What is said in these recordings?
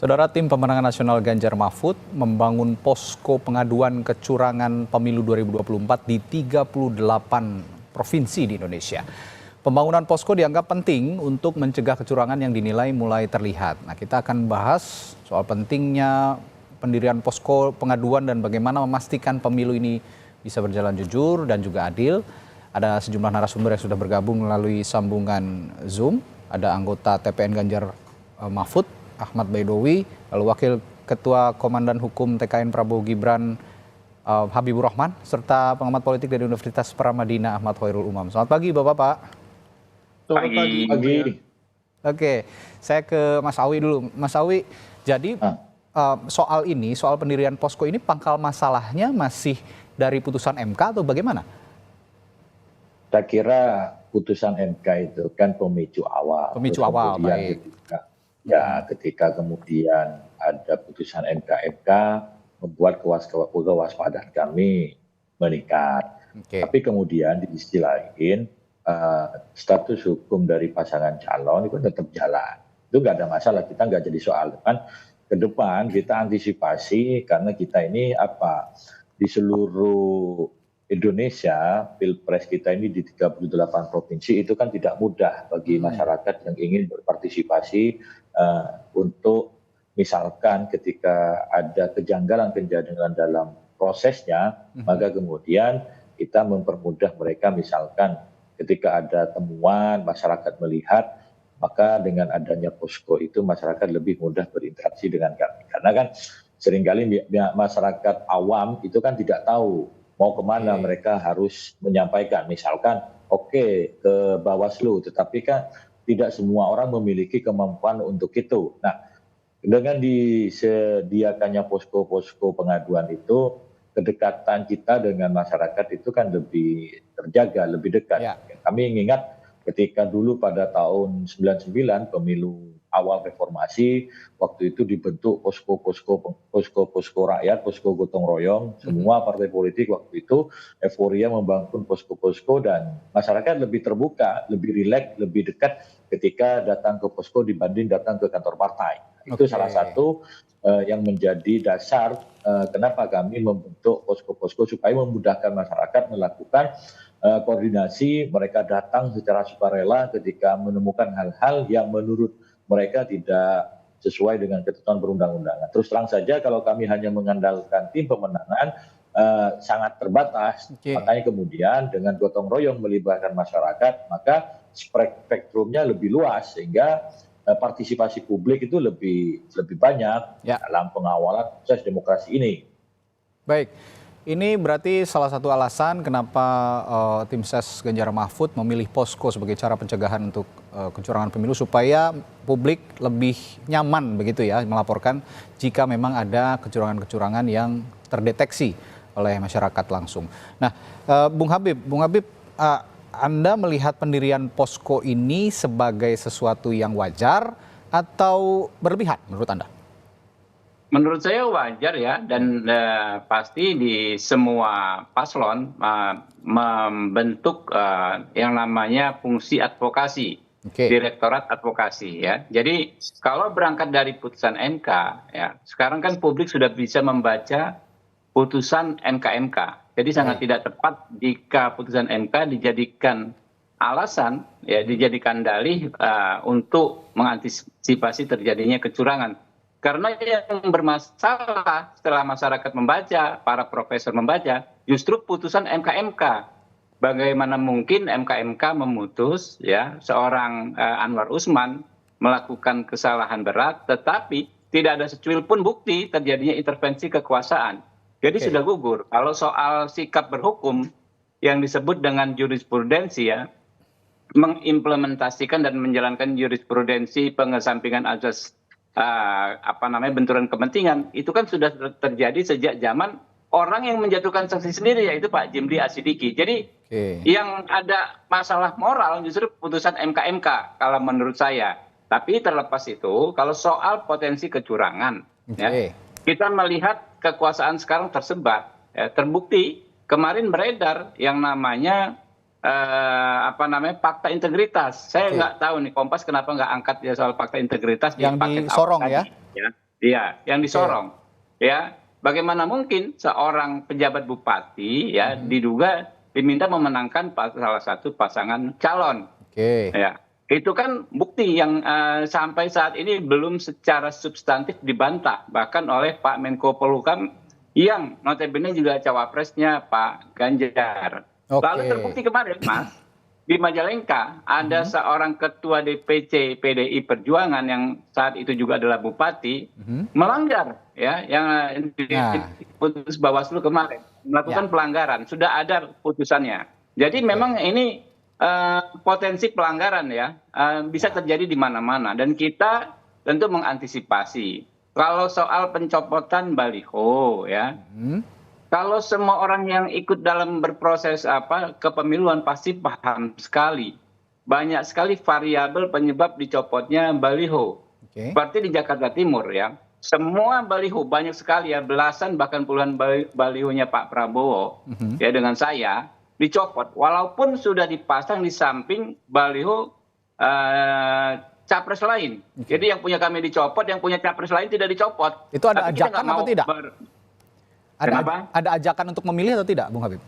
Saudara, tim pemenangan nasional Ganjar Mahfud membangun posko pengaduan kecurangan pemilu 2024 di 38 provinsi di Indonesia. Pembangunan posko dianggap penting untuk mencegah kecurangan yang dinilai mulai terlihat. Nah, kita akan bahas soal pentingnya pendirian posko pengaduan dan bagaimana memastikan pemilu ini bisa berjalan jujur dan juga adil. Ada sejumlah narasumber yang sudah bergabung melalui sambungan Zoom. Ada anggota TPN Ganjar Mahfud, Ahmad Baidowi, lalu Wakil Ketua Komandan Hukum TKN Prabowo Gibran, Habibur Rahman, serta pengamat politik dari Universitas Paramadina Ahmad Khairul Umam. Selamat pagi Bapak-Bapak. Selamat pagi. Oke, saya ke Mas Awi dulu. Mas Awi, jadi soal ini, soal pendirian posko ini pangkal masalahnya masih dari putusan MK atau bagaimana? Saya kira putusan MK itu kan pemicu awal. Pemicu awal, baik. Ketika kemudian ada putusan MK membuat kewaspadaan kami meningkat. Tapi kemudian di sisi lain status hukum dari pasangan calon itu tetap jalan. Itu nggak ada masalah, kita nggak jadi soal. Kan ke depan kita antisipasi karena kita ini di seluruh Indonesia, pilpres kita ini di 38 provinsi itu kan tidak mudah bagi masyarakat yang ingin berpartisipasi untuk misalkan ketika ada kejanggalan-kejanggalan dalam prosesnya, maka kemudian kita mempermudah mereka misalkan ketika ada temuan masyarakat melihat, maka dengan adanya posko itu masyarakat lebih mudah berinteraksi dengan kami. Karena kan seringkali masyarakat awam itu kan tidak tahu mau kemana mereka harus menyampaikan. Misalkan ke Bawaslu, tetapi kan tidak semua orang memiliki kemampuan untuk itu. Nah, dengan disediakannya posko-posko pengaduan itu, kedekatan kita dengan masyarakat itu kan lebih terjaga, lebih dekat. Kami ingat ketika dulu pada tahun 99 pemilu awal reformasi, waktu itu dibentuk posko rakyat, posko gotong royong, semua partai politik waktu itu euforia membangun posko-posko dan masyarakat lebih terbuka, lebih rileks, lebih dekat ketika datang ke posko dibanding datang ke kantor partai. Itu salah satu yang menjadi dasar kenapa kami membentuk posko-posko supaya memudahkan masyarakat melakukan koordinasi, mereka datang secara sukarela ketika menemukan hal-hal yang menurut mereka tidak sesuai dengan ketentuan perundang-undangan. Terus terang saja kalau kami hanya mengandalkan tim pemenangan sangat terbatas, makanya kemudian dengan gotong royong melibatkan masyarakat, maka spektrumnya lebih luas sehingga partisipasi publik itu lebih banyak dalam pengawalan proses demokrasi ini. Baik. Ini berarti salah satu alasan kenapa tim ses Ganjar Mahfud memilih posko sebagai cara pencegahan untuk kecurangan pemilu supaya publik lebih nyaman begitu ya melaporkan jika memang ada kecurangan-kecurangan yang terdeteksi oleh masyarakat langsung. Nah, Bung Habib, Anda melihat pendirian posko ini sebagai sesuatu yang wajar atau berlebihan menurut Anda? Menurut saya wajar ya, dan pasti di semua paslon membentuk yang namanya fungsi advokasi, direktorat advokasi ya. Jadi kalau berangkat dari putusan MK ya, sekarang kan publik sudah bisa membaca putusan MK. Jadi sangat tidak tepat jika putusan MK dijadikan alasan ya, dijadikan dalih untuk mengantisipasi terjadinya kecurangan. Karena yang bermasalah setelah masyarakat membaca, para profesor membaca, justru putusan MK. Bagaimana mungkin MK memutus ya seorang Anwar Usman melakukan kesalahan berat, tetapi tidak ada secuil pun bukti terjadinya intervensi kekuasaan. Jadi sudah gugur. Kalau soal sikap berhukum yang disebut dengan jurisprudensi ya, mengimplementasikan dan menjalankan jurisprudensi pengesampingan azas benturan kepentingan itu kan sudah terjadi sejak zaman orang yang menjatuhkan sanksi sendiri yaitu Pak Jimli Asidiki. Jadi yang ada masalah moral justru putusan MK kalau menurut saya. Tapi terlepas itu kalau soal potensi kecurangan ya, kita melihat kekuasaan sekarang tersebar ya, terbukti kemarin beredar yang namanya fakta integritas. Saya nggak tahu nih Kompas kenapa nggak angkat ya soal fakta integritas yang di Sorong ya. ya, yang disorong. Ya, bagaimana mungkin seorang pejabat bupati ya diduga diminta memenangkan salah satu pasangan calon. Ya, itu kan bukti yang sampai saat ini belum secara substantif dibantah bahkan oleh Pak Menko Polhukam yang notabene juga cawapresnya Pak Ganjar. Lalu terbukti kemarin, Mas, di Majalengka ada seorang ketua DPC PDI Perjuangan yang saat itu juga adalah bupati melanggar ya yang diputus Bawaslu kemarin, melakukan pelanggaran, sudah ada putusannya. Jadi memang ini potensi pelanggaran ya bisa terjadi di mana-mana dan kita tentu mengantisipasi. Kalau soal pencopotan baliho ya, kalau semua orang yang ikut dalam berproses kepemiluan pasti paham sekali. Banyak sekali variabel penyebab dicopotnya baliho. Seperti di Jakarta Timur ya. Semua baliho, banyak sekali ya, belasan bahkan puluhan balihonya Pak Prabowo ya dengan saya dicopot. Walaupun sudah dipasang di samping baliho capres lain. Jadi yang punya kami dicopot, yang punya capres lain tidak dicopot. Itu ada ajakan atau tidak? Ada ajakan untuk memilih atau tidak, Bung Habib?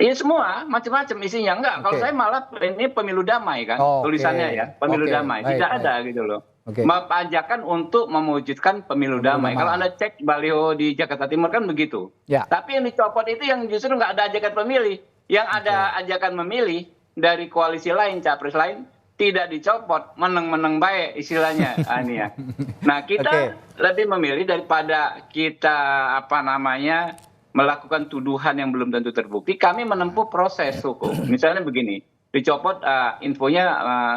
Iya semua, macam-macam isinya. Enggak, kalau saya malah ini pemilu damai kan, tulisannya ya, pemilu damai. Tidak ada gitu loh. Ajakan untuk mewujudkan pemilu damai. Kalau Anda cek baliho di Jakarta Timur kan begitu. Tapi yang dicopot itu yang justru nggak ada ajakan pemilih. Yang ada ajakan memilih dari koalisi lain, capres lain, tidak dicopot, meneng-meneng baik istilahnya. Ini ya. Nah kita lebih memilih daripada kita melakukan tuduhan yang belum tentu terbukti, kami menempuh proses hukum. Misalnya begini, dicopot infonya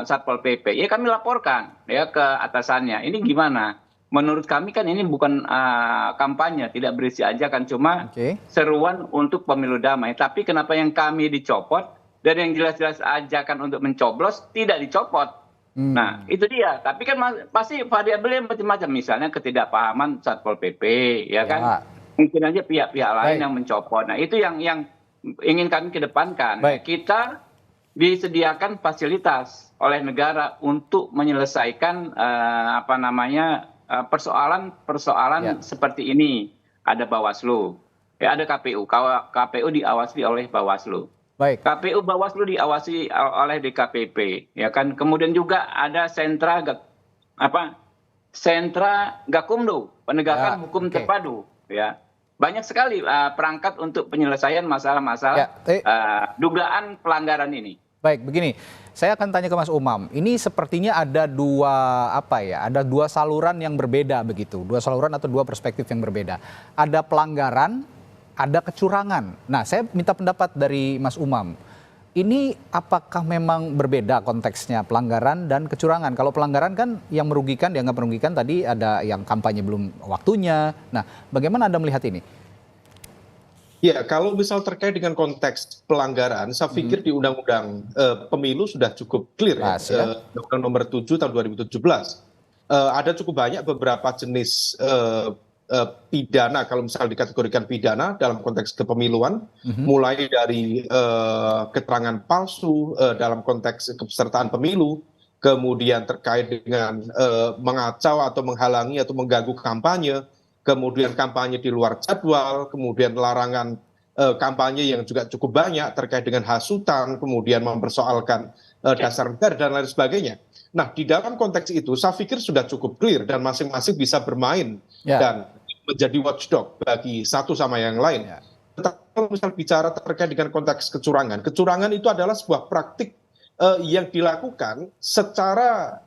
Satpol PP, ya kami laporkan ya ke atasannya. Ini gimana? Menurut kami kan ini bukan kampanye, tidak berisi ajakan, cuma seruan untuk pemilu damai. Tapi kenapa yang kami dicopot dan yang jelas-jelas ajakan untuk mencoblos tidak dicopot? Nah itu dia. Tapi kan pasti variabelnya macam-macam. Misalnya ketidakpahaman Satpol PP, ya kan? Mungkin aja pihak-pihak lain yang mencopot. Nah itu yang ingin kami kedepankan. Kita disediakan fasilitas oleh negara untuk menyelesaikan persoalan seperti ini. Ada Bawaslu, ada KPU. KPU diawasi oleh Bawaslu. KPU Bawaslu diawasi oleh DKPP, ya kan. Kemudian juga ada sentra Gakumdu, penegakan hukum terpadu, ya. Banyak sekali perangkat untuk penyelesaian masalah-masalah dugaan pelanggaran ini. Baik, begini, saya akan tanya ke Mas Umam. Ini sepertinya ada dua saluran yang berbeda begitu, dua saluran atau dua perspektif yang berbeda. Ada pelanggaran, ada kecurangan. Nah, saya minta pendapat dari Mas Umam. Ini apakah memang berbeda konteksnya pelanggaran dan kecurangan? Kalau pelanggaran kan yang merugikan, dianggap merugikan, tadi ada yang kampanye belum waktunya. Nah, bagaimana Anda melihat ini? Ya, kalau misal terkait dengan konteks pelanggaran, saya pikir di Undang-Undang Pemilu sudah cukup clear ya. Undang-Undang Nomor 7 tahun 2017. Ada cukup banyak beberapa jenis pidana, kalau misal dikategorikan pidana dalam konteks kepemiluan, mulai dari keterangan palsu dalam konteks kepesertaan pemilu, kemudian terkait dengan mengacau atau menghalangi atau mengganggu kampanye, kemudian kampanye di luar jadwal, kemudian larangan kampanye yang juga cukup banyak terkait dengan hasutan, kemudian mempersoalkan dasar negara dan lain sebagainya. Nah, di dalam konteks itu saya pikir sudah cukup clear dan masing-masing bisa bermain dan menjadi watchdog bagi satu sama yang lain. Tetapi kalau misal bicara terkait dengan konteks kecurangan, kecurangan itu adalah sebuah praktik yang dilakukan secara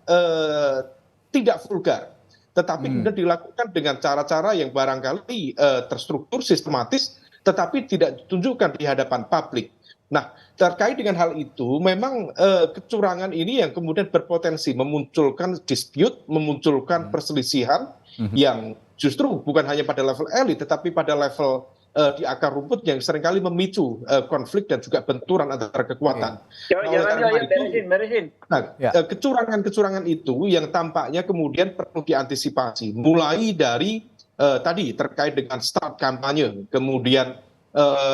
tidak vulgar, tetapi kemudian dilakukan dengan cara-cara yang barangkali terstruktur, sistematis, tetapi tidak ditunjukkan di hadapan publik. Nah, terkait dengan hal itu, memang kecurangan ini yang kemudian berpotensi memunculkan dispute, memunculkan perselisihan yang justru bukan hanya pada level elit, tetapi pada level di akar rumput yang seringkali memicu konflik dan juga benturan antara kekuatan. Kecurangan-kecurangan itu yang tampaknya kemudian perlu diantisipasi, mulai dari tadi terkait dengan start kampanye, kemudian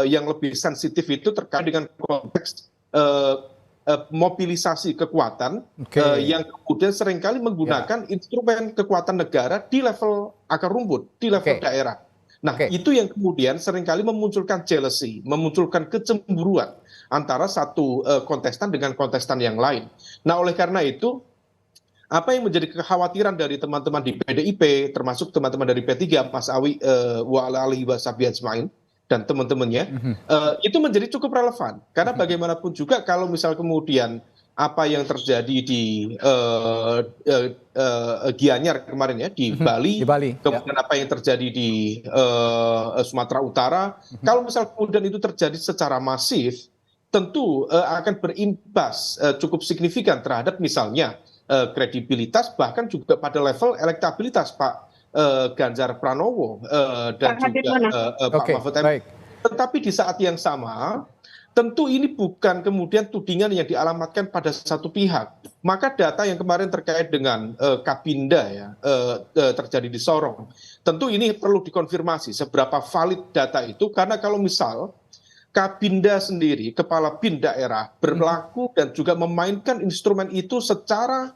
yang lebih sensitif itu terkait dengan konteks mobilisasi kekuatan yang kemudian seringkali menggunakan instrumen kekuatan negara di level akar rumput, di level daerah. Nah, itu yang kemudian seringkali memunculkan jealousy, memunculkan kecemburuan antara satu kontestan dengan kontestan yang lain. Nah, oleh karena itu, apa yang menjadi kekhawatiran dari teman-teman di PDIP, termasuk teman-teman dari P3, Mas Awi wa alihi washabihi ajmain, dan teman-temannya, itu menjadi cukup relevan. Karena bagaimanapun juga kalau misal kemudian apa yang terjadi di Gianyar kemarin ya, di Bali, kemudian apa yang terjadi di Sumatera Utara, kalau misal kemudian itu terjadi secara masif, tentu akan berimbas cukup signifikan terhadap misalnya kredibilitas, bahkan juga pada level elektabilitas Pak Ganjar Pranowo dan juga Pak Mahfud MD. Tetapi di saat yang sama, tentu ini bukan kemudian tudingan yang dialamatkan pada satu pihak. Maka data yang kemarin terkait dengan Kabinda ya terjadi di Sorong, tentu ini perlu dikonfirmasi seberapa valid data itu, karena kalau misal Kabinda sendiri, kepala bin daerah, berlaku dan juga memainkan instrumen itu secara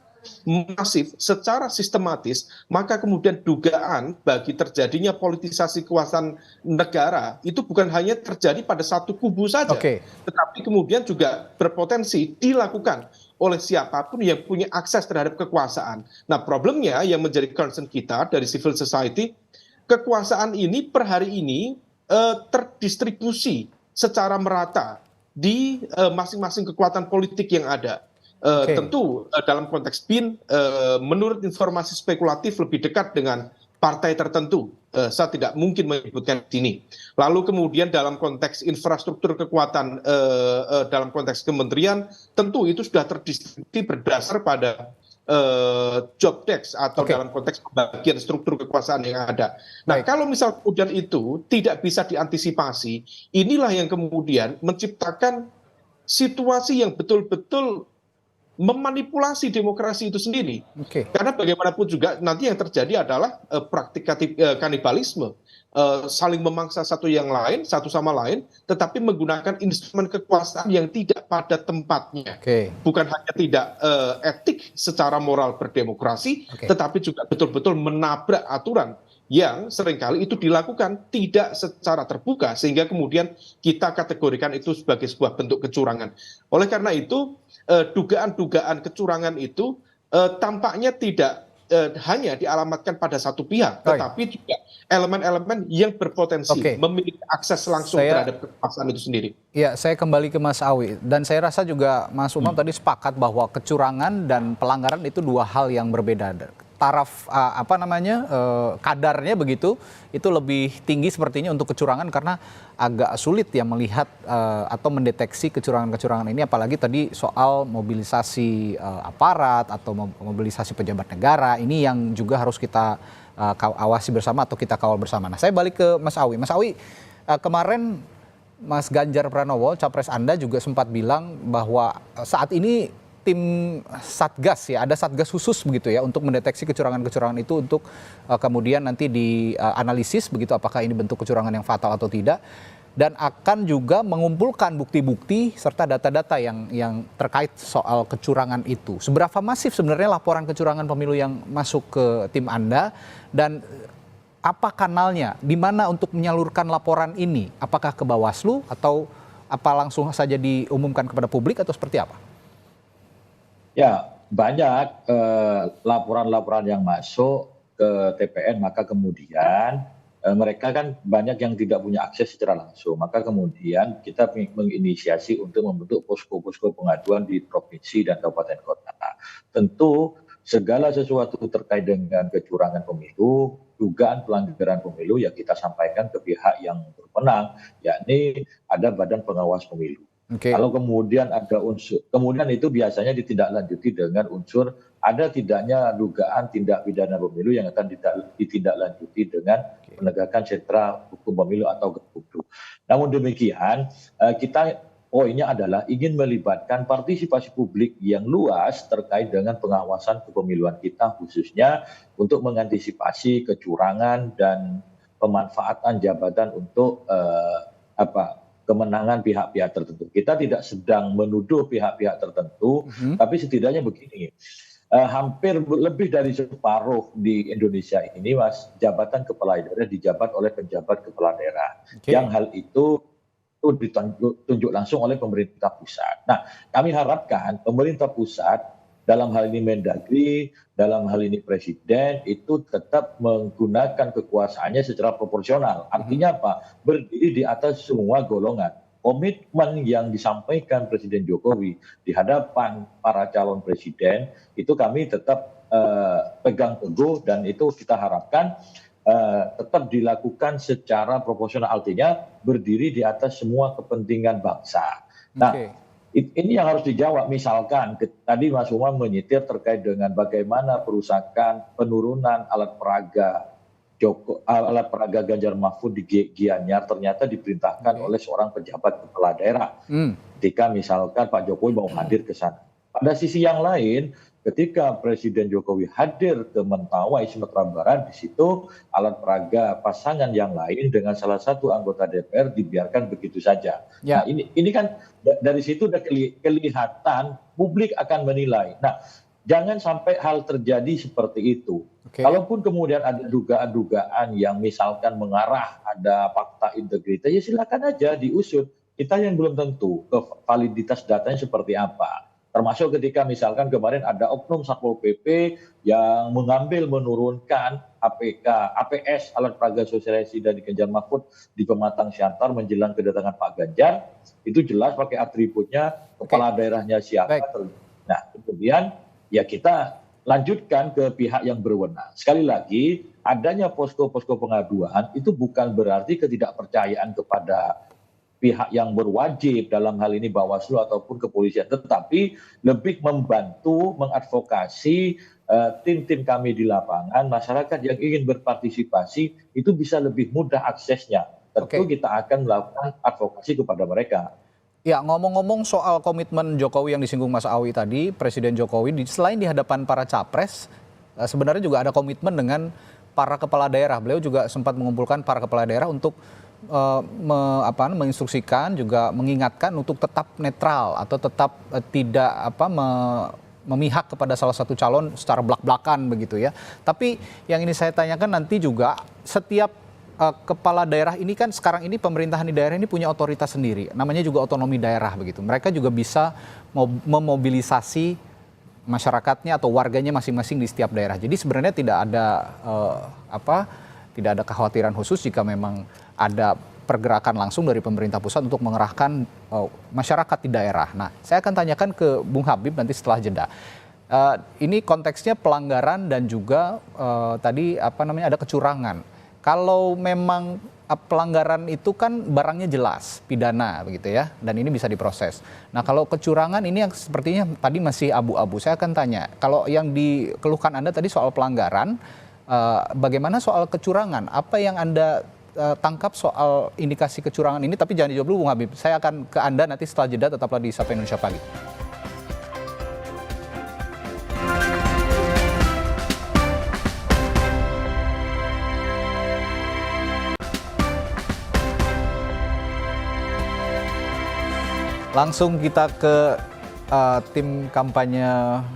masif, secara sistematis, maka kemudian dugaan bagi terjadinya politisasi kekuasaan negara itu bukan hanya terjadi pada satu kubu saja, tetapi kemudian juga berpotensi dilakukan oleh siapapun yang punya akses terhadap kekuasaan. Nah, problemnya yang menjadi concern kita dari civil society, kekuasaan ini per hari ini terdistribusi secara merata di masing-masing kekuatan politik yang ada. Tentu dalam konteks BIN, menurut informasi spekulatif lebih dekat dengan partai tertentu. Saya tidak mungkin menyebutkan di sini. Lalu kemudian dalam konteks infrastruktur kekuatan, dalam konteks kementerian, tentu itu sudah terdistribusi berdasar pada job desk atau dalam konteks pembagian struktur kekuasaan yang ada. Nah, kalau misal kemudian itu tidak bisa diantisipasi, inilah yang kemudian menciptakan situasi yang betul-betul memanipulasi demokrasi itu sendiri. Karena bagaimanapun juga nanti yang terjadi adalah praktik kanibalisme, saling memangsa satu sama lain, tetapi menggunakan instrumen kekuasaan yang tidak pada tempatnya. Bukan hanya tidak etik secara moral berdemokrasi, tetapi juga betul-betul menabrak aturan yang seringkali itu dilakukan tidak secara terbuka, sehingga kemudian kita kategorikan itu sebagai sebuah bentuk kecurangan. Oleh karena itu, dugaan-dugaan kecurangan itu tampaknya tidak hanya dialamatkan pada satu pihak, tetapi juga elemen-elemen yang berpotensi memiliki akses langsung terhadap kekuasaan itu sendiri. Ya, saya kembali ke Mas Awi, dan saya rasa juga Mas Umam tadi sepakat bahwa kecurangan dan pelanggaran itu dua hal yang berbeda. Taraf kadarnya begitu itu lebih tinggi sepertinya untuk kecurangan, karena agak sulit ya melihat atau mendeteksi kecurangan-kecurangan ini, apalagi tadi soal mobilisasi aparat atau mobilisasi pejabat negara, ini yang juga harus kita awasi bersama atau kita kawal bersama. Nah, saya balik ke Mas Awi. Mas Awi, kemarin Mas Ganjar Pranowo, capres Anda, juga sempat bilang bahwa saat ini tim Satgas ya, ada Satgas khusus begitu ya untuk mendeteksi kecurangan-kecurangan itu, untuk kemudian nanti dianalisis begitu apakah ini bentuk kecurangan yang fatal atau tidak, dan akan juga mengumpulkan bukti-bukti serta data-data yang terkait soal kecurangan itu. Seberapa masif sebenarnya laporan kecurangan pemilu yang masuk ke tim Anda, dan apa kanalnya, di mana untuk menyalurkan laporan ini? Apakah ke Bawaslu atau apa langsung saja diumumkan kepada publik atau seperti apa? Ya, banyak laporan-laporan yang masuk ke TPN, maka kemudian mereka kan banyak yang tidak punya akses secara langsung. Maka kemudian kita menginisiasi untuk membentuk posko-posko pengaduan di provinsi dan kabupaten kota. Tentu segala sesuatu terkait dengan kecurangan pemilu, dugaan pelanggaran pemilu, ya kita sampaikan ke pihak yang berwenang, yakni ada Badan Pengawas Pemilu. Kalau kemudian ada unsur, kemudian itu biasanya ditindaklanjuti dengan unsur ada tidaknya dugaan tindak pidana pemilu yang akan ditindaklanjuti dengan penegakan sentra hukum pemilu atau Gakumdu. Namun demikian, kita poinnya adalah ingin melibatkan partisipasi publik yang luas terkait dengan pengawasan kepemiluan kita, khususnya untuk mengantisipasi kecurangan dan pemanfaatan jabatan untuk kemenangan pihak-pihak tertentu. Kita tidak sedang menuduh pihak-pihak tertentu, tapi setidaknya begini, hampir lebih dari separuh di Indonesia ini, Mas, jabatan kepala daerah dijabat oleh penjabat kepala daerah. Yang hal itu ditunjuk langsung oleh pemerintah pusat. Nah, kami harapkan pemerintah pusat dalam hal ini Mendagri, dalam hal ini Presiden itu tetap menggunakan kekuasaannya secara proporsional. Artinya apa? Berdiri di atas semua golongan. Komitmen yang disampaikan Presiden Jokowi di hadapan para calon presiden itu kami tetap pegang teguh, dan itu kita harapkan tetap dilakukan secara proporsional, artinya berdiri di atas semua kepentingan bangsa. Nah, ini yang harus dijawab. Misalkan tadi Mas Umam menyitir terkait dengan bagaimana perusakan penurunan alat peraga Ganjar Mahfud di Gianyar ternyata diperintahkan oleh seorang pejabat kepala daerah. Ketika misalkan Pak Jokowi mau hadir ke sana. Pada sisi yang lain, ketika Presiden Jokowi hadir ke Mentawai, Sumatera Barat, di situ alat peraga pasangan yang lain dengan salah satu anggota DPR dibiarkan begitu saja. Nah, ini kan dari situ udah kelihatan publik akan menilai. Nah, jangan sampai hal terjadi seperti itu. Kalaupun kemudian ada dugaan-dugaan yang misalkan mengarah ada fakta integritas, ya silakan aja diusut. Kita yang belum tentu validitas datanya seperti apa. Termasuk ketika misalkan kemarin ada oknum Satpol PP yang menurunkan APS alat peraga sosialisasi dari Ganjar Mahfud di Pematang Siantar menjelang kedatangan Pak Ganjar, itu jelas pakai atributnya, kepala daerahnya siapa. Nah, kemudian ya kita lanjutkan ke pihak yang berwenang. Sekali lagi, adanya posko-posko pengaduan itu bukan berarti ketidakpercayaan kepada pihak yang berwajib, dalam hal ini Bawaslu ataupun kepolisian, tetapi lebih membantu mengadvokasi tim-tim kami di lapangan, masyarakat yang ingin berpartisipasi itu bisa lebih mudah aksesnya. Tentu kita akan melakukan advokasi kepada mereka. Ya, ngomong-ngomong soal komitmen Jokowi yang disinggung Mas Awi tadi, Presiden Jokowi selain di hadapan para capres, sebenarnya juga ada komitmen dengan para kepala daerah. Beliau juga sempat mengumpulkan para kepala daerah untuk menginstruksikan, juga mengingatkan untuk tetap netral atau tetap tidak memihak kepada salah satu calon secara belak-belakan begitu ya. Tapi yang ini saya tanyakan nanti juga, setiap kepala daerah ini kan sekarang ini pemerintahan di daerah ini punya otoritas sendiri, namanya juga otonomi daerah begitu. Mereka juga bisa memobilisasi masyarakatnya atau warganya masing-masing di setiap daerah. Jadi sebenarnya tidak ada kekhawatiran khusus jika memang ada pergerakan langsung dari pemerintah pusat untuk mengerahkan masyarakat di daerah. Nah, saya akan tanyakan ke Bung Habib nanti setelah jeda. Ini konteksnya pelanggaran dan juga tadi ada kecurangan. Kalau memang pelanggaran itu kan barangnya jelas, pidana begitu ya, dan ini bisa diproses. Nah, kalau kecurangan ini yang sepertinya tadi masih abu-abu. Saya akan tanya, kalau yang dikeluhkan Anda tadi soal pelanggaran, bagaimana soal kecurangan? Apa yang Anda tangkap soal indikasi kecurangan ini? Tapi jangan dijawab dulu, Bung Habib. Saya akan ke Anda nanti setelah jeda, tetaplah di Sapa Indonesia Pagi. Langsung kita ke tim kampanye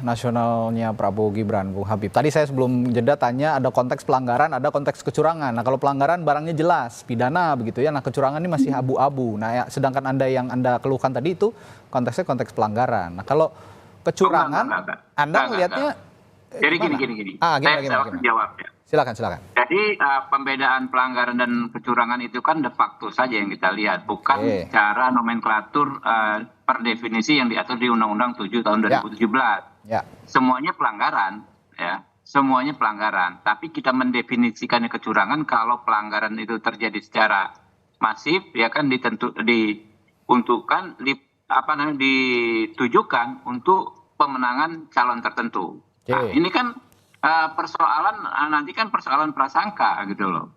nasionalnya Prabowo Gibran, Bung Habib. Tadi saya sebelum jeda tanya ada konteks pelanggaran, ada konteks kecurangan. Nah, kalau pelanggaran barangnya jelas, pidana begitu ya. Nah, kecurangan ini masih abu-abu. Nah, sedangkan yang Anda keluhkan tadi itu konteksnya konteks pelanggaran. Nah, kalau kecurangan, Anda melihatnya jadi gini. Gimana? Jawab ya. Silakan. Jadi pembedaan pelanggaran dan kecurangan itu kan de facto saja yang kita lihat, bukan cara nomenklatur per definisi yang diatur di Undang-Undang 7 tahun 2017. Semuanya pelanggaran, ya, semuanya pelanggaran. Tapi kita mendefinisikannya kecurangan kalau pelanggaran itu terjadi secara masif, ya kan ditujukan untuk pemenangan calon tertentu. Nah, ini kan persoalan nanti kan persoalan prasangka gitu loh.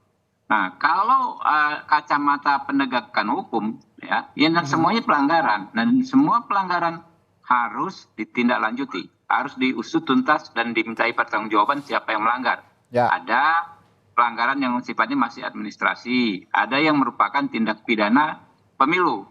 Nah, kalau kacamata penegakan hukum ya semuanya pelanggaran, dan semua pelanggaran harus ditindaklanjuti, harus diusut tuntas dan dimintai pertanggungjawaban siapa yang melanggar. Ada pelanggaran yang sifatnya masih administrasi, ada yang merupakan tindak pidana pemilu.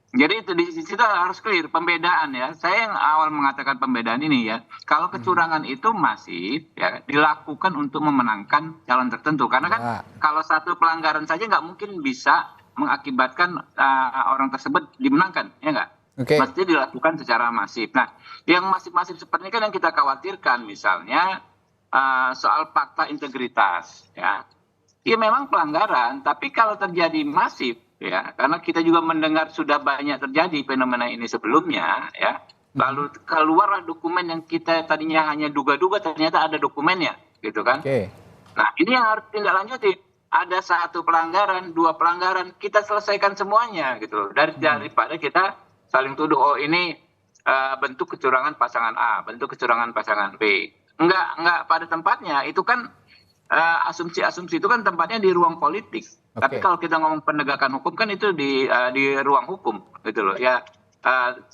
Jadi itu di situ harus clear pembedaan ya. Saya yang awal mengatakan pembedaan ini ya. Kalau kecurangan itu masif ya dilakukan untuk memenangkan calon tertentu. Karena kan kalau satu pelanggaran saja nggak mungkin bisa mengakibatkan orang tersebut dimenangkan, ya nggak? Mesti dilakukan secara masif. Nah, yang masif-masif seperti ini kan yang kita khawatirkan, misalnya soal fakta integritas ya. Ya memang pelanggaran, tapi kalau terjadi masif ya, karena kita juga mendengar sudah banyak terjadi fenomena ini sebelumnya ya, lalu keluarlah dokumen yang kita tadinya hanya duga-duga ternyata ada dokumennya gitu kan. Nah ini yang harus tindak-lanjuti. Ada satu pelanggaran, dua pelanggaran, kita selesaikan semuanya gitu, daripada kita saling tuduh, oh ini bentuk kecurangan pasangan A, bentuk kecurangan pasangan B. Enggak pada tempatnya. Itu kan asumsi-asumsi itu kan tempatnya di ruang politik. Tapi kalau kita ngomong penegakan hukum kan itu di ruang hukum gitu loh. Ya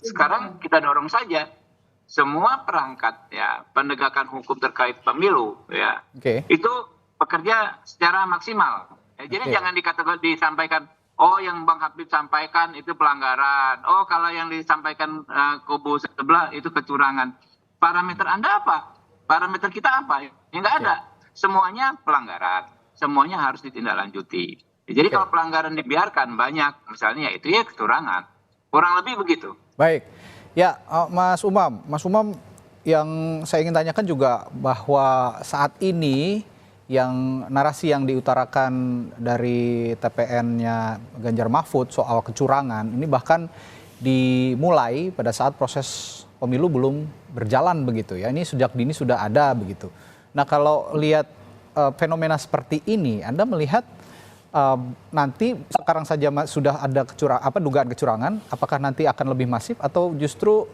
sekarang kita dorong saja semua perangkat ya penegakan hukum terkait pemilu ya. Itu bekerja secara maksimal. Ya, jadi jangan disampaikan oh yang Bang Habib sampaikan itu pelanggaran. Oh kalau yang disampaikan kubu sebelah itu kecurangan. Parameter Anda apa? Parameter kita apa? Ya nggak ada. Semuanya pelanggaran. Semuanya harus ditindaklanjuti. Jadi kalau pelanggaran dibiarkan banyak, misalnya itu ya kecurangan. Kurang lebih begitu. Baik. Ya, Mas Umam yang saya ingin tanyakan juga bahwa saat ini yang narasi yang diutarakan dari TPN-nya Ganjar Mahfud soal kecurangan ini bahkan dimulai pada saat proses pemilu belum berjalan begitu ya. Ini sejak dini sudah ada begitu. Nah kalau lihat fenomena seperti ini, Anda melihat nanti sekarang saja sudah ada dugaan kecurangan, apakah nanti akan lebih masif atau justru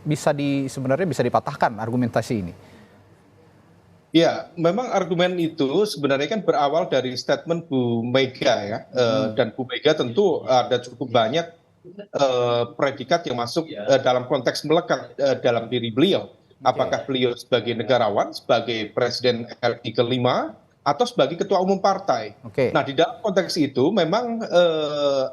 sebenarnya bisa dipatahkan argumentasi ini? Ya, memang argumen itu sebenarnya kan berawal dari statement Bu Mega ya, dan Bu Mega tentu ada cukup banyak predikat yang masuk dalam konteks melekat dalam diri beliau. Apakah beliau sebagai negarawan, sebagai presiden RI kelima, atau sebagai ketua umum partai. Nah, di dalam konteks itu memang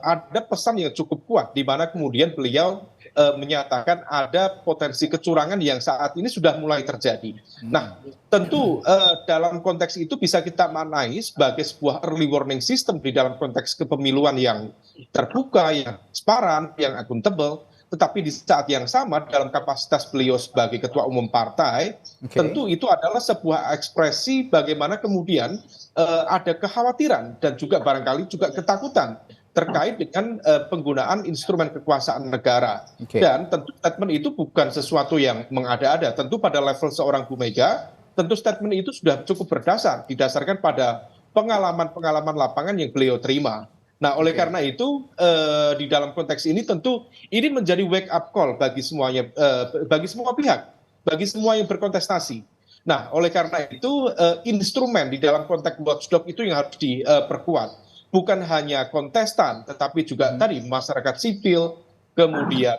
ada pesan yang cukup kuat, di mana kemudian beliau menyatakan ada potensi kecurangan yang saat ini sudah mulai terjadi. Nah, tentu dalam konteks itu bisa kita maknai sebagai sebuah early warning system di dalam konteks kepemiluan yang terbuka, yang transparan, yang akuntabel. Tetapi di saat yang sama dalam kapasitas beliau sebagai ketua umum partai, tentu itu adalah sebuah ekspresi bagaimana kemudian ada kekhawatiran dan juga barangkali juga ketakutan terkait dengan penggunaan instrumen kekuasaan negara. Dan tentu statement itu bukan sesuatu yang mengada-ada. Tentu pada level seorang Bu Mega, tentu statement itu sudah cukup didasarkan pada pengalaman-pengalaman lapangan yang beliau terima. Nah, oleh karena itu di dalam konteks ini tentu ini menjadi wake up call bagi semuanya, bagi semua pihak, bagi semua yang berkontestasi. Nah, oleh karena itu instrumen di dalam konteks watchdog itu yang harus diperkuat. Bukan hanya kontestan, tetapi juga tadi masyarakat sipil, kemudian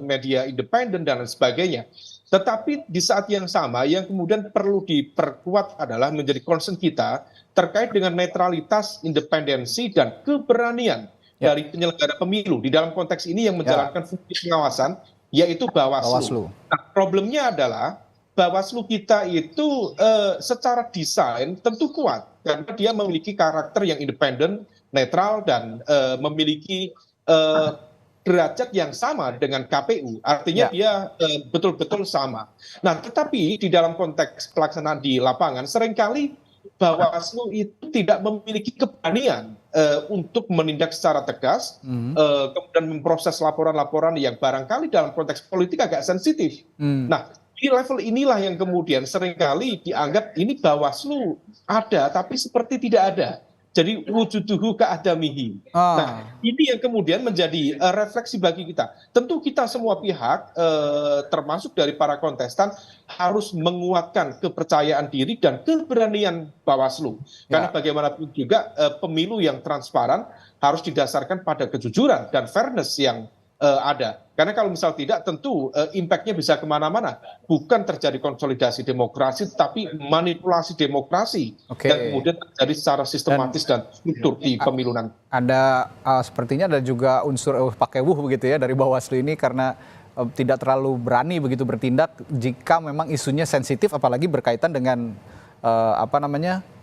media independen dan lain sebagainya. Tetapi di saat yang sama yang kemudian perlu diperkuat adalah menjadi concern kita terkait dengan netralitas, independensi, dan keberanian dari penyelenggara pemilu. Di dalam konteks ini yang menjalankan fungsi pengawasan, yaitu Bawaslu. Nah, problemnya adalah Bawaslu kita itu secara desain tentu kuat, karena dia memiliki karakter yang independen, netral, dan memiliki derajat yang sama dengan KPU. Artinya dia betul-betul sama. Nah, tetapi di dalam konteks pelaksanaan di lapangan, seringkali Bawaslu itu tidak memiliki keberanian untuk menindak secara tegas, kemudian memproses laporan-laporan yang barangkali dalam konteks politik agak sensitif. Nah, di level inilah yang kemudian seringkali dianggap ini Bawaslu ada, tapi seperti tidak ada. Jadi wujuduhu ka'adamihi. Nah, ini yang kemudian menjadi refleksi bagi kita. Tentu kita semua pihak, termasuk dari para kontestan, harus menguatkan kepercayaan diri dan keberanian Bawaslu. Karena bagaimanapun juga pemilu yang transparan harus didasarkan pada kejujuran dan fairness yang ada. Karena kalau misal tidak, tentu impact-nya bisa kemana-mana. Bukan terjadi konsolidasi demokrasi, tapi manipulasi demokrasi yang kemudian terjadi secara sistematis dan struktur di pemilu nanti. Ada sepertinya ada juga unsur pakai begitu ya dari Bawaslu ini karena tidak terlalu berani begitu bertindak jika memang isunya sensitif, apalagi berkaitan dengan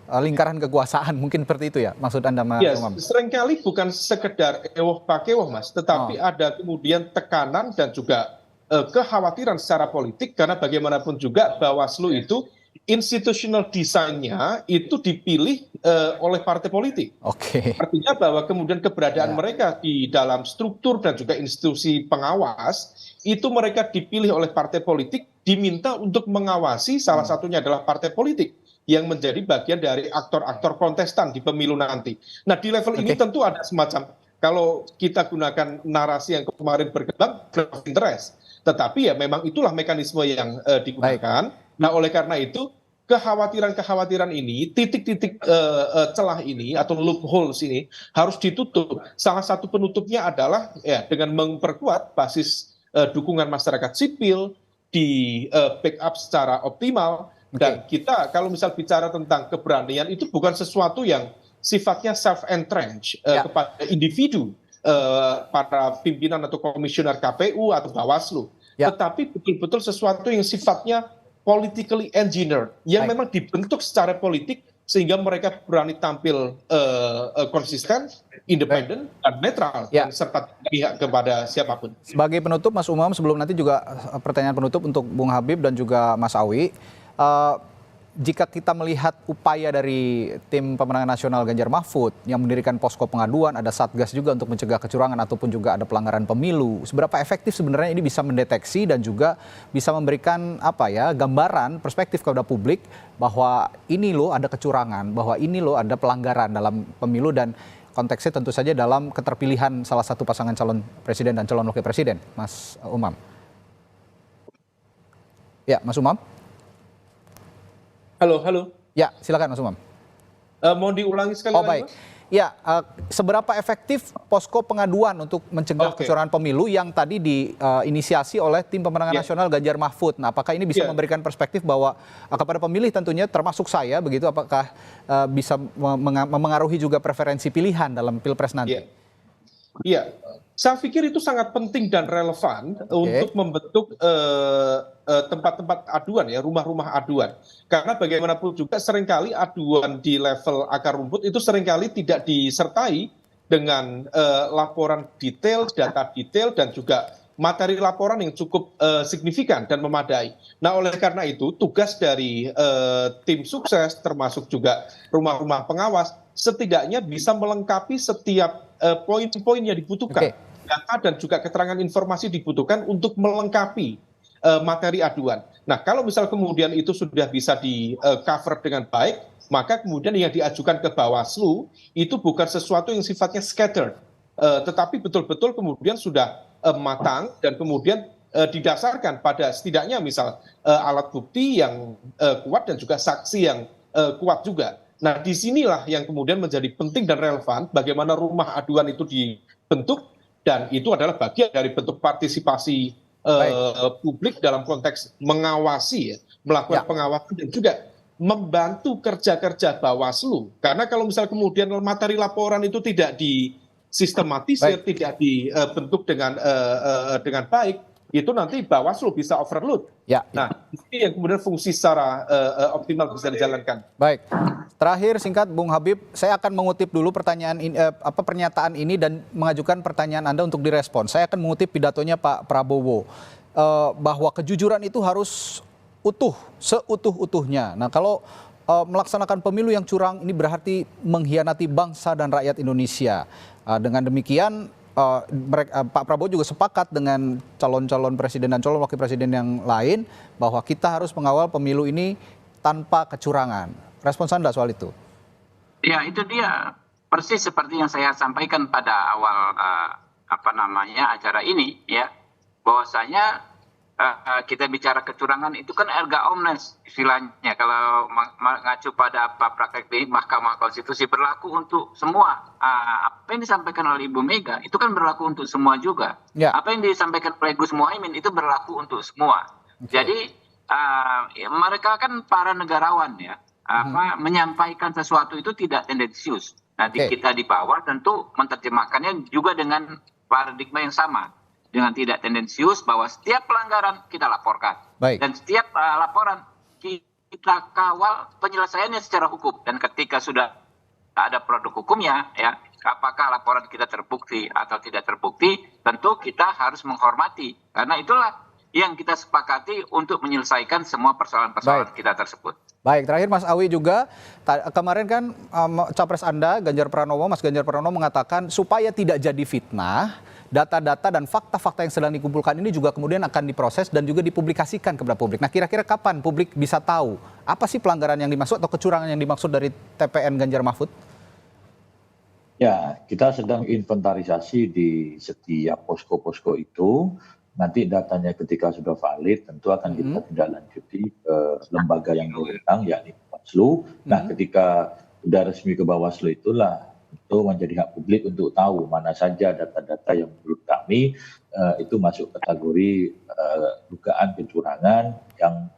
lingkaran kekuasaan, mungkin seperti itu ya maksud Anda, Mas Umam? Seringkali bukan sekedar ewoh pakewoh, Mas, tetapi ada kemudian tekanan dan juga kekhawatiran secara politik, karena bagaimanapun juga Bawaslu itu institutional desainnya itu dipilih oleh partai politik. Artinya bahwa kemudian keberadaan mereka di dalam struktur dan juga institusi pengawas itu mereka dipilih oleh partai politik, diminta untuk mengawasi, salah satunya adalah partai politik yang menjadi bagian dari aktor-aktor kontestan di pemilu nanti. Nah, di level ini tentu ada semacam, kalau kita gunakan narasi yang kemarin berkembang, conflict of interest. Tetapi ya memang itulah mekanisme yang digunakan. Nah, oleh karena itu, kekhawatiran-kekhawatiran ini, titik-titik celah ini atau loopholes ini harus ditutup. Salah satu penutupnya adalah ya dengan memperkuat basis dukungan masyarakat sipil, di backup secara optimal. Dan kita kalau misal bicara tentang keberanian itu bukan sesuatu yang sifatnya self-entrench kepada individu, para pimpinan atau komisioner KPU atau Bawaslu, tetapi betul-betul sesuatu yang sifatnya politically engineered, yang memang dibentuk secara politik sehingga mereka berani tampil konsisten, independen, dan netral, dan serta pihak kepada siapapun. Sebagai penutup, Mas Umam, sebelum nanti juga pertanyaan penutup untuk Bung Habib dan juga Mas Awi, jika kita melihat upaya dari tim pemenangan nasional Ganjar Mahfud yang mendirikan posko pengaduan, ada satgas juga untuk mencegah kecurangan ataupun juga ada pelanggaran pemilu, seberapa efektif sebenarnya ini bisa mendeteksi dan juga bisa memberikan gambaran perspektif kepada publik bahwa ini loh ada kecurangan, bahwa ini loh ada pelanggaran dalam pemilu, dan konteksnya tentu saja dalam keterpilihan salah satu pasangan calon presiden dan calon wakil presiden, Mas Umam. Ya, Mas Umam. Halo. Ya, silakan Mas Umam. Mau diulangi sekali lagi, baik. Mas? Ya, seberapa efektif posko pengaduan untuk mencegah kecurangan pemilu yang tadi diinisiasi oleh tim pemenangan nasional Ganjar Mahfud? Nah, apakah ini bisa memberikan perspektif bahwa kepada pemilih tentunya termasuk saya begitu, apakah bisa memengaruhi juga preferensi pilihan dalam Pilpres nanti? Iya, saya pikir itu sangat penting dan relevan untuk membentuk tempat-tempat aduan, ya, rumah-rumah aduan. Karena bagaimanapun juga seringkali aduan di level akar rumput itu seringkali tidak disertai dengan laporan detail, data detail, dan juga materi laporan yang cukup signifikan dan memadai. Nah, oleh karena itu tugas dari tim sukses termasuk juga rumah-rumah pengawas setidaknya bisa melengkapi setiap poin-poin yang dibutuhkan. Data dan juga keterangan informasi dibutuhkan untuk melengkapi materi aduan. Nah, kalau misal kemudian itu sudah bisa di cover dengan baik, maka kemudian yang diajukan ke Bawaslu itu bukan sesuatu yang sifatnya scattered, tetapi betul-betul kemudian sudah matang dan kemudian didasarkan pada setidaknya misal alat bukti yang kuat dan juga saksi yang kuat juga. Nah, disinilah yang kemudian menjadi penting dan relevan bagaimana rumah aduan itu dibentuk, dan itu adalah bagian dari bentuk partisipasi publik dalam konteks mengawasi, melakukan pengawasan dan juga membantu kerja-kerja Bawaslu. Karena kalau misal kemudian materi laporan itu tidak disistematisir, tidak dibentuk dengan baik, itu nanti Bawaslu bisa overload. Nah, ini yang kemudian fungsi secara optimal bisa dijalankan. Baik. Terakhir singkat Bung Habib, saya akan mengutip dulu pertanyaan ini, pernyataan ini dan mengajukan pertanyaan Anda untuk direspon. Saya akan mengutip pidatonya Pak Prabowo bahwa kejujuran itu harus utuh, seutuh-utuhnya. Nah, kalau melaksanakan pemilu yang curang ini berarti mengkhianati bangsa dan rakyat Indonesia. Dengan demikian Pak Prabowo juga sepakat dengan calon-calon presiden dan calon wakil presiden yang lain bahwa kita harus mengawal pemilu ini tanpa kecurangan. Respons Anda soal itu? Ya, itu dia persis seperti yang saya sampaikan pada awal acara ini, ya, bahwasanya kita bicara kecurangan itu kan erga omnes istilahnya, kalau mengacu pada apa praktek di Mahkamah Konstitusi berlaku untuk semua. Apa yang disampaikan oleh Ibu Mega itu kan berlaku untuk semua juga. Apa yang disampaikan oleh Gus Muhaimin itu berlaku untuk semua. Jadi mereka kan para negarawan ya, menyampaikan sesuatu itu tidak tendensius. Nanti kita di bawah tentu menerjemahkannya juga dengan paradigma yang sama, dengan tidak tendensius, bahwa setiap pelanggaran kita laporkan. Dan setiap laporan kita kawal penyelesaiannya secara hukum. Dan ketika sudah ada produk hukumnya, ya, apakah laporan kita terbukti atau tidak terbukti, tentu kita harus menghormati. Karena itulah yang kita sepakati untuk menyelesaikan semua persoalan-persoalan kita tersebut. Baik, terakhir Mas Awi juga, kemarin kan Capres Anda, Mas Ganjar Pranowo mengatakan supaya tidak jadi fitnah, data-data dan fakta-fakta yang sedang dikumpulkan ini juga kemudian akan diproses dan juga dipublikasikan kepada publik. Nah, kira-kira kapan publik bisa tahu apa sih pelanggaran yang dimaksud atau kecurangan yang dimaksud dari TPN Ganjar Mahfud? Ya, kita sedang inventarisasi di setiap posko-posko itu. Nanti datanya ketika sudah valid tentu akan kita tindak lanjuti ke lembaga yang berwenang, yakni Bawaslu. Nah, ketika sudah resmi ke Bawaslu itulah itu menjadi hak publik untuk tahu mana saja data-data yang menurut kami itu masuk kategori dugaan kecurangan yang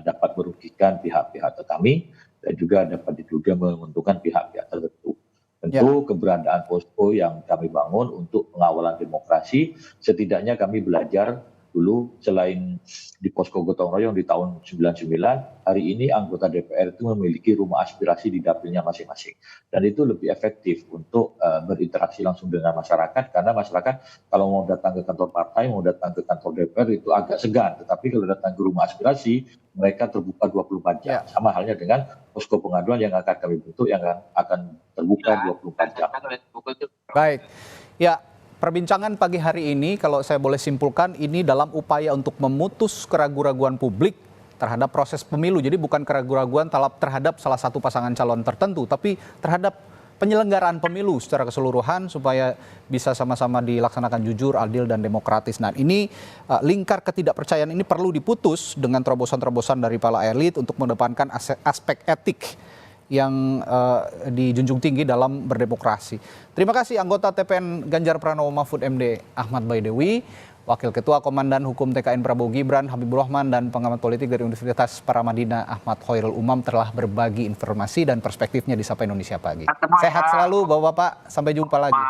dapat merugikan pihak-pihak kami dan juga dapat diduga menguntungkan pihak-pihak tertentu. Tentu keberadaan posko yang kami bangun untuk pengawalan demokrasi, setidaknya kami belajar dulu selain di posko gotong royong di tahun 99, hari ini anggota DPR itu memiliki rumah aspirasi di dapilnya masing-masing. Dan itu lebih efektif untuk berinteraksi langsung dengan masyarakat, karena masyarakat kalau mau datang ke kantor partai, mau datang ke kantor DPR itu agak segan. Tetapi kalau datang ke rumah aspirasi, mereka terbuka 24 jam. Sama halnya dengan posko pengaduan yang akan kami bentuk yang akan terbuka 24 jam. Baik, ya. Perbincangan pagi hari ini kalau saya boleh simpulkan ini dalam upaya untuk memutus keraguan-raguan publik terhadap proses pemilu. Jadi bukan keraguan-raguan terhadap salah satu pasangan calon tertentu, tapi terhadap penyelenggaraan pemilu secara keseluruhan supaya bisa sama-sama dilaksanakan jujur, adil, dan demokratis. Nah, ini lingkar ketidakpercayaan ini perlu diputus dengan terobosan-terobosan dari para elit untuk mengedepankan aspek etik yang dijunjung tinggi dalam berdemokrasi. Terima kasih anggota TPN Ganjar Pranowo Mahfud MD Ahmad Baidewi, Wakil Ketua Komandan Hukum TKN Prabowo Gibran Habibur Rahman, dan pengamat politik dari Universitas Paramadina Ahmad Khairul Umam telah berbagi informasi dan perspektifnya di Sapa Indonesia Pagi. Sehat selalu Bapak-bapak, sampai jumpa lagi.